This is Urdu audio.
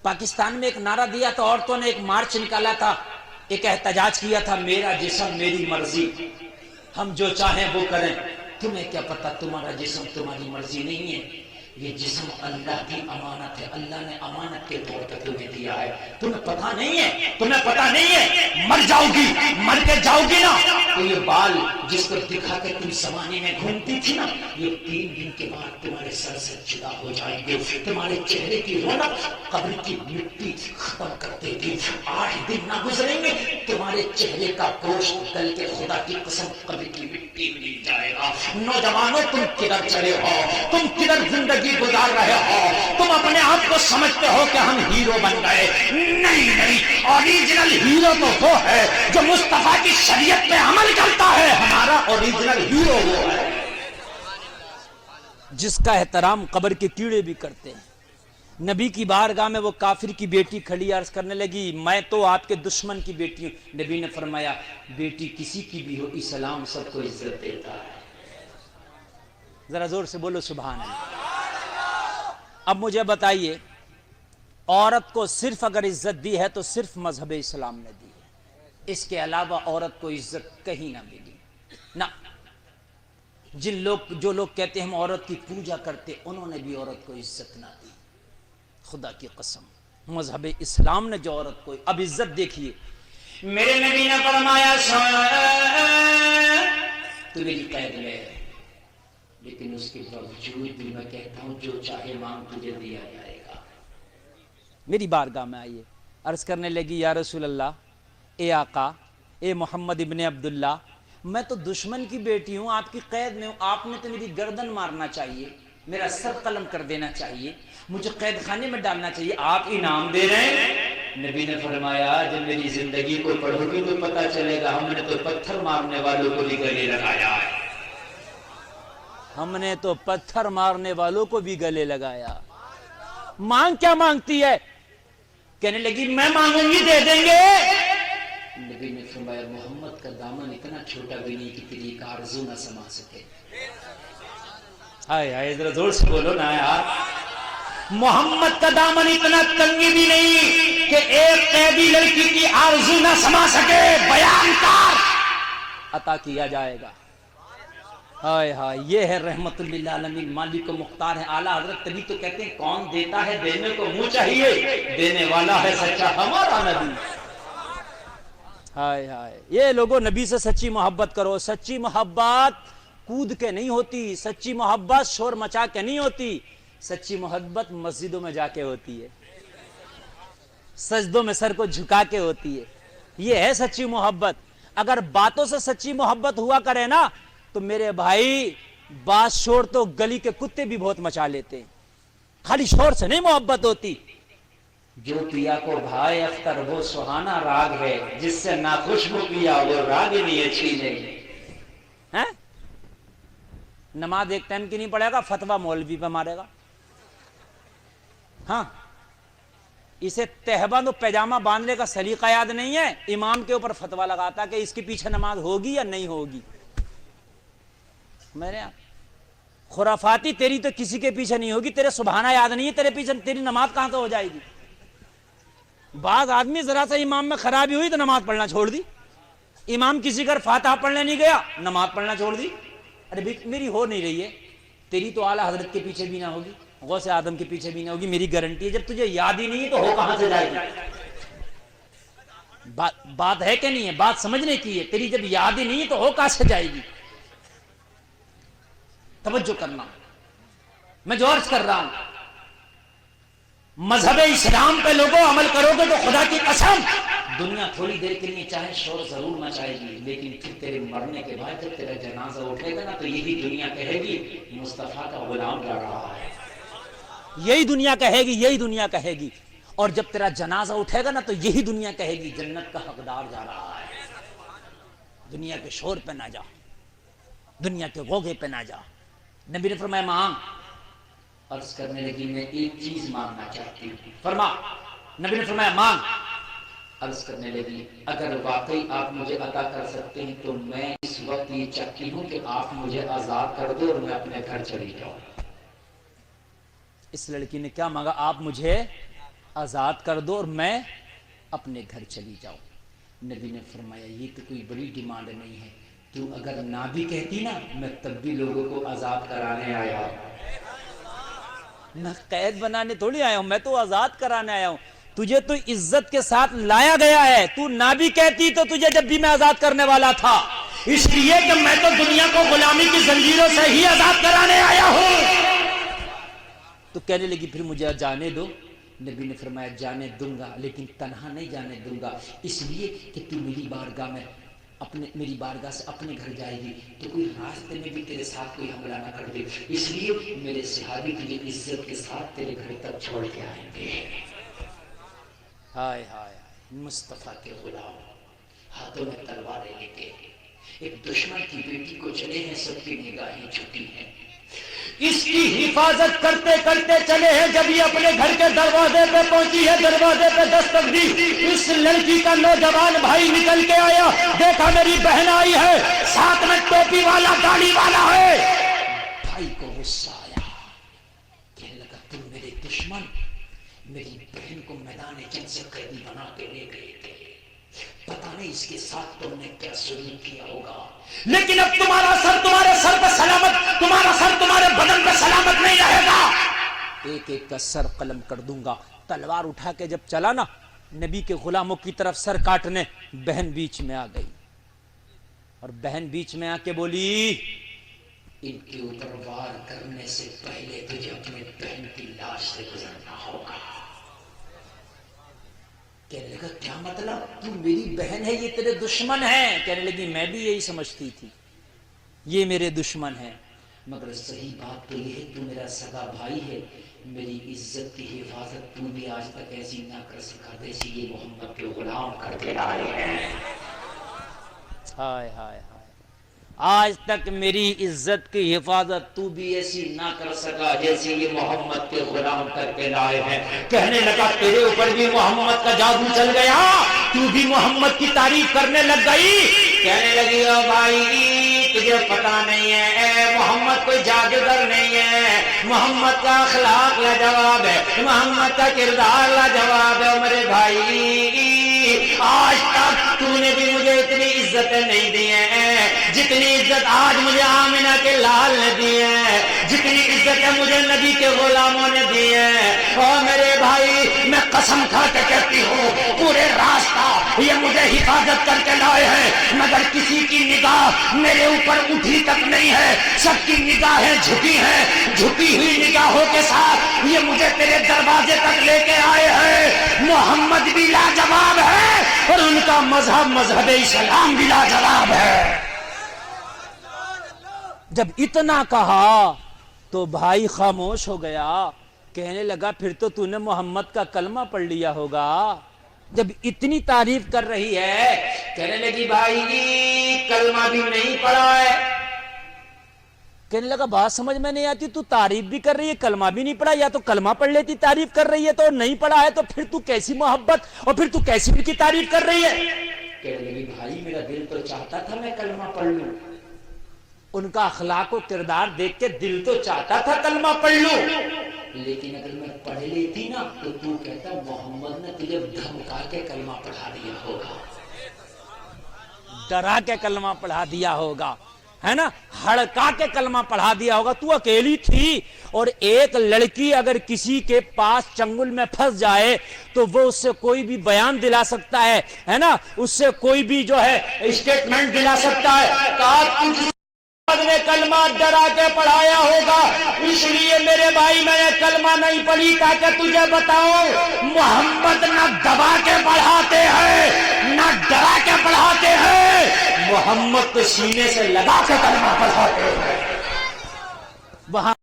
پاکستان میں ایک نعرہ دیا تھا، عورتوں نے ایک مارچ نکالا تھا، ایک احتجاج کیا تھا، میرا جسم میری مرضی، ہم جو چاہیں وہ کریں۔ تمہیں کیا پتا تمہارا جسم تمہاری مرضی نہیں ہے، یہ جسم اللہ کی امانت ہے، اللہ نے امانت کے طور پر تمہیں دیا ہے، تمہیں پتہ نہیں ہے، تمہیں پتہ نہیں ہے، مر جاؤ گی، مر کے جاؤ گی نا تو یہ بال جس کو دکھا کے تم زمانے میں گھومتی تھی نا، یہ 3 دن کے بعد تمہارے سر سے جدا ہو جائیں گے، تمہارے چہرے کی رونق قبر کی مٹی ختم کر دے گی، 8 دن نہ گزریں گے تمہارے چہرے کا گوشت گل کے خدا کی قسم قبر کی مٹی مل جائے گا۔ نوجوانوں تم کدھر چلے ہو، تم کدھر زندگی گزار رہے ہو؟ تم اپنے آپ کو سمجھتے ہو کہ ہم ہیرو بن گئے، نہیں، اوریجنل ہیرو تو وہ ہے جو مصطفیٰ کی شریعت پہ عمل کرتا ہے، ہمارا اوریجنل ہیرو وہ ہے جس کا احترام قبر کے کیڑے بھی کرتے ہیں۔ نبی کی بارگاہ میں وہ کافر کی بیٹی کھڑی عرض کرنے لگی، میں تو آپ کے دشمن کی بیٹی ہوں۔ نبی نے فرمایا، بیٹی کسی کی بھی ہو، اسلام سب کو عزت دیتا ہے۔ ذرا زور سے بولو سبحان اللہ۔ اب مجھے بتائیے، عورت کو صرف اگر عزت دی ہے تو صرف مذہب اسلام نے دی ہے، اس کے علاوہ عورت کو عزت کہیں نہ ملی نہ۔ جو لوگ کہتے ہیں ہم عورت کی پوجا کرتے، انہوں نے بھی عورت کو عزت نہ دی، خدا کی قسم۔ مذہب اسلام نے جو عورت کو اب عزت دیکھیے، میرے نبی نے فرمایا تو میری قید میں ہے، لیکن اس کے باوجود بھی میں کہتا ہوں جو چاہے مانگ تجھے دیا جائے گا۔ میری بارگاہ میں آئیے، عرض کرنے لگی، یا رسول اللہ، اے آقا، اے محمد ابن عبداللہ، میں تو دشمن کی بیٹی ہوں، آپ کی قید میں ہوں، آپ نے تو میری گردن مارنا چاہیے، میرا سر قلم کر دینا چاہیے، مجھے قید خانے میں ڈالنا چاہیے، آپ انعام دے رہے ہیں۔ نبی نے فرمایا، جب میری زندگی کو پڑھو گے تو پتہ چلے گا ہم نے تو پتھر مارنے والوں کو بھی گلے لگایا ہے، ہم نے تو پتھر مارنے والوں کو بھی گلے لگایا۔ مانگ کیا مانگتی ہے؟ کہنے لگی میں مانگوں گی دے دیں گے۔ نبی نے فرمایا، محمد کا دامن اتنا چھوٹا بھی نہیں کہ تیری ایک آرزو نہ سما سکے۔ ہائے ہائے، ذرا زور سے بولو نا یار۔ محمد کا دامن اتنا تنگی بھی نہیں کہ ایک قیدی لڑکی کی آرزو نہ سما سکے، بیان کار عطا کیا جائے گا۔ ہائے ہائے، یہ ہے رحمت للعالمین، مالک و مختار ہے اعلیٰ حضرت۔ تبھی تو کہتے ہیں کون دیتا ہے دینے کو منہ چاہیے، دینے والا ہے سچا ہمارا نبی۔ ہائے ہائے، یہ لوگوں نبی سے سچی محبت کرو۔ سچی محبت کود کے نہیں ہوتی، سچی محبت شور مچا کے نہیں ہوتی، سچی محبت مسجدوں میں جا کے ہوتی ہے، سجدوں میں سر کو جھکا کے ہوتی ہے، یہ ہے سچی محبت۔ اگر باتوں سے سچی محبت ہوا کرے نا تو میرے بھائی، بات شور تو گلی کے کتے بھی بہت مچا لیتے ہیں، خالی شور سے نہیں محبت ہوتی۔ جو پیا کو بھائے اختر وہ سہانا راگ ہے، جس سے ناخوش ہو پیا وہ راگنی اچھی نہیں۔ نماز ایک ٹائم کی نہیں پڑھے گا، فتویٰ مولوی پہ مارے گا۔ ہاں، اسے تہبند و پیجامہ باندھنے کا سلیقہ یاد نہیں ہے، امام کے اوپر فتویٰ لگاتا کہ اس کے پیچھے نماز ہوگی یا نہیں ہوگی۔ میرے خرافاتی، تیری تو کسی کے پیچھے نہیں ہوگی، تیرے سبحانہ یاد نہیں ہے، تیرے پیچھے تیری نماز کہاں سے ہو جائے گی؟ بعض آدمی ذرا سا امام میں خرابی ہوئی تو نماز پڑھنا چھوڑ دی، امام کسی گھر فاتحہ پڑھنے نہیں گیا، نماز پڑھنا چھوڑ دی۔ ارے میری ہو نہیں رہی ہے، تیری تو اعلیٰ حضرت کے پیچھے بھی نہ ہوگی، غوث اعظم کے پیچھے بھی نہ ہوگی، میری گارنٹی ہے۔ جب تجھے یاد ہی نہیں ہے تو ہو کہاں سے جائے گی؟ بات ہے کہ نہیں ہے؟ بات سمجھنے کی ہے۔ تیری جب یاد ہی نہیں ہے تو ہو کہاں سے جائے گی؟ توجہ کرنا، میں جو عرض کر رہا ہوں، مذہب اسلام پہ لوگوں عمل کرو گے تو خدا کی قسم دنیا تھوڑی دیر کے لیے چاہے شور ضرور مچائے گی، لیکن پھر تیرے مرنے کے بعد جب تیرا جنازہ اٹھے گا نا تو یہی دنیا کہے گی مصطفیٰ کا غلام جا رہا ہے، یہی دنیا کہے گی، یہی دنیا کہے گی۔ اور جب تیرا جنازہ اٹھے گا نا تو یہی دنیا کہے گی جنت کا حقدار جا رہا ہے۔ دنیا کے شور پہ نہ جا، دنیا کے غوغے پہ نہ جا۔ نبی نے فرمایا مانگ۔ عرض کرنے لگی میں ایک چیز مانگنا چاہتی ہوں۔ فرما، نبی نے فرمایا مانگ۔ عرض کرنے لگی اگر واقعی آپ مجھے عطا کر سکتے ہیں تو میں اس وقت یہ چاہتی ہوں کہ آپ مجھے آزاد کر دو اور میں اپنے گھر چلی جاؤں۔ اس لڑکی نے کیا مانگا؟ آپ مجھے آزاد کر دو اور میں اپنے گھر چلی جاؤں۔ نبی نے فرمایا یہ تو کوئی بڑی ڈیمانڈ نہیں ہے، تو اگر نہ بھی کہتی نا میں تب بھی لوگوں کو آزاد کرانے آیا ہوں، نہ قید بنانے تھوڑی آیا ہوں، میں تو آزاد کرانے آیا ہوں۔ تجھے تو عزت کے ساتھ لایا گیا ہے، تو نہ بھی کہتی تو تجھے جب بھی میں آزاد کرنے والا تھا، اس لیے کہ میں تو دنیا کو غلامی کی زنجیروں سے ہی آزاد کرانے آیا ہوں۔ تو کہنے لگی پھر مجھے جانے دو۔ نبی نے فرمایا جانے دوں گا لیکن تنہا نہیں جانے دوں گا، اس لیے کہ تو میری بارگاہ میں میری بارگاہ سے اپنے گھر جائے گی تو کوئی راستے میں بھی تیرے ساتھ کوئی حملہ نہ کر دے، اس لیے میرے صحابی تجھے عزت کے ساتھ تیرے گھر تک چھوڑ کے آئیں گے۔ ہائے ہائے مصطفیٰ کے غلام ہاتھوں میں تلواریں لے کے ایک دشمن کی بیٹی کو چلے ہیں، سب کی نگاہیں جھکی ہیں، اس کی حفاظت کرتے کرتے چلے ہیں۔ جب یہ اپنے گھر کے دروازے پہ پہنچی ہے، دروازے پہ دستک دی، اس لڑکی کا نوجوان بھائی نکل کے آیا، دیکھا میری بہن آئی ہے، ساتھ میں ٹوپی والا داڑھی والا ہے۔ بھائی کو غصہ آیا، کہنے لگا تم میرے دشمن میری بہن کو میدان جنگ سے قیدی بنا کے لے گئے تھے، پتہ نہیں اس کے ساتھ تم نے کیا سلوک کیا ہوگا، لیکن اب تمہارا سر تمہارے سر پہ سلامت، تمہارا سر تمہارے بدن پہ سلامت نہیں رہے گا، ایک ایک کا سر قلم کر دوں گا۔ تلوار اٹھا کے جب چلا نا نبی کے غلاموں کی طرف سر کاٹنے، بہن بیچ میں آ گئی، اور بہن بیچ میں آ کے بولی ان کے اوپر وار کرنے سے پہلے تجھے اپنے بہن کی لاش سے گزرنا ہوگا۔ کہنے لگا کیا مطلب، تو میری بہن ہے یہ تیرے دشمن ہے؟ کہنے لگی میں بھی یہی سمجھتی تھی، یہ میرے دشمن ہے، مگر صحیح بات تو یہ ہے تو میرا سگا بھائی ہے، میری عزت کی حفاظت تو بھی آج تک ایسی نہ کر سکا جیسی یہ محمد کے غلام کر کے لائے ہیں۔ ہائے ہائے ہائے، آج تک میری عزت کی حفاظت تو بھی ایسی نہ کر سکا جیسے یہ محمد کے غلام کر کے لائے ہیں۔ کہنے لگا تیرے اوپر بھی محمد کا جادو چل گیا، تو بھی محمد کی تعریف کرنے لگ گئی۔ کہنے لگی او بھائی تجھے پتا نہیں ہے اے محمد کوئی جادوگر نہیں ہے، محمد کا اخلاق لاجواب ہے، محمد کا کردار لاجواب ہے۔ میرے بھائی آج تک تو نے بھی مجھے اتنی عزتیں نہیں دی ہیں جتنی عزت آج مجھے آمنہ کے لال نے دی ہے، جتنی عزتیں مجھے نبی کے غلاموں نے دی ہیں۔ اور میرے بھائی میں قسم کھا کے کہتی ہوں پورے راستہ یہ مجھے حفاظت کر کے لائے ہیں، مگر کسی کی نگاہ میرے اوپر اٹھی تک نہیں ہے، سب کی نگاہیں جھکی ہیں، جھکی ہوئی نگاہوں کے ساتھ یہ مجھے تیرے دروازے تک لے کے آئے ہیں۔ محمد بھی لاجواب ہے اور ان کا مذہب اسلام بھی لاجواب ہے۔ جب اتنا کہا تو بھائی خاموش ہو گیا، کہنے لگا پھر تو نے محمد کا کلمہ پڑھ لیا ہوگا، جب اتنی تعریف کر رہی ہے۔ کہنے لگی بھائی کلمہ بھی نہیں پڑھا ہے۔ کہنے لگا بات سمجھ میں نہیں آتی، تو تعریف بھی کر رہی ہے کلمہ بھی نہیں پڑھا، یا تو کلمہ پڑھ لیتی تعریف کر رہی ہے تو نہیں پڑھا ہے، تو پھر تو کیسی محبت اور پھر تو کیسی ان کی تعریف کر رہی ہے؟ کہنے لگی بھائی میرا دل تو چاہتا تھا میں کلمہ پڑھ لوں، ان کا اخلاق و کردار دیکھ کے دل تو چاہتا تھا کلمہ پڑھ لوں، لیکن اگر میں پڑھ لیتی نا تو کہتا محمد نے تجھے دھمکا کے کلمہ پڑھا دیا ہوگا، ڈرا کے کلمہ پڑھا دیا ہوگا، ہے نا، ہڑکا کے کلمہ پڑھا دیا ہوگا۔ تو اکیلی تھی، اور ایک لڑکی اگر کسی کے پاس چنگل میں پھنس جائے تو وہ اس سے کوئی بھی بیان دلا سکتا ہے نا، اس سے کوئی بھی جو ہے اسٹیٹمنٹ دلا سکتا ہے۔ نے کلمہ ڈرا کے پڑھایا ہوگا، اس لیے میرے بھائی میں نے کلمہ نہیں پڑھی تاکہ تجھے بتاؤں محمد نہ دبا کے پڑھاتے ہیں نہ ڈرا کے پڑھاتے ہیں، محمد تو سینے سے لگا کے کلمہ پڑھاتے ہیں۔ وہاں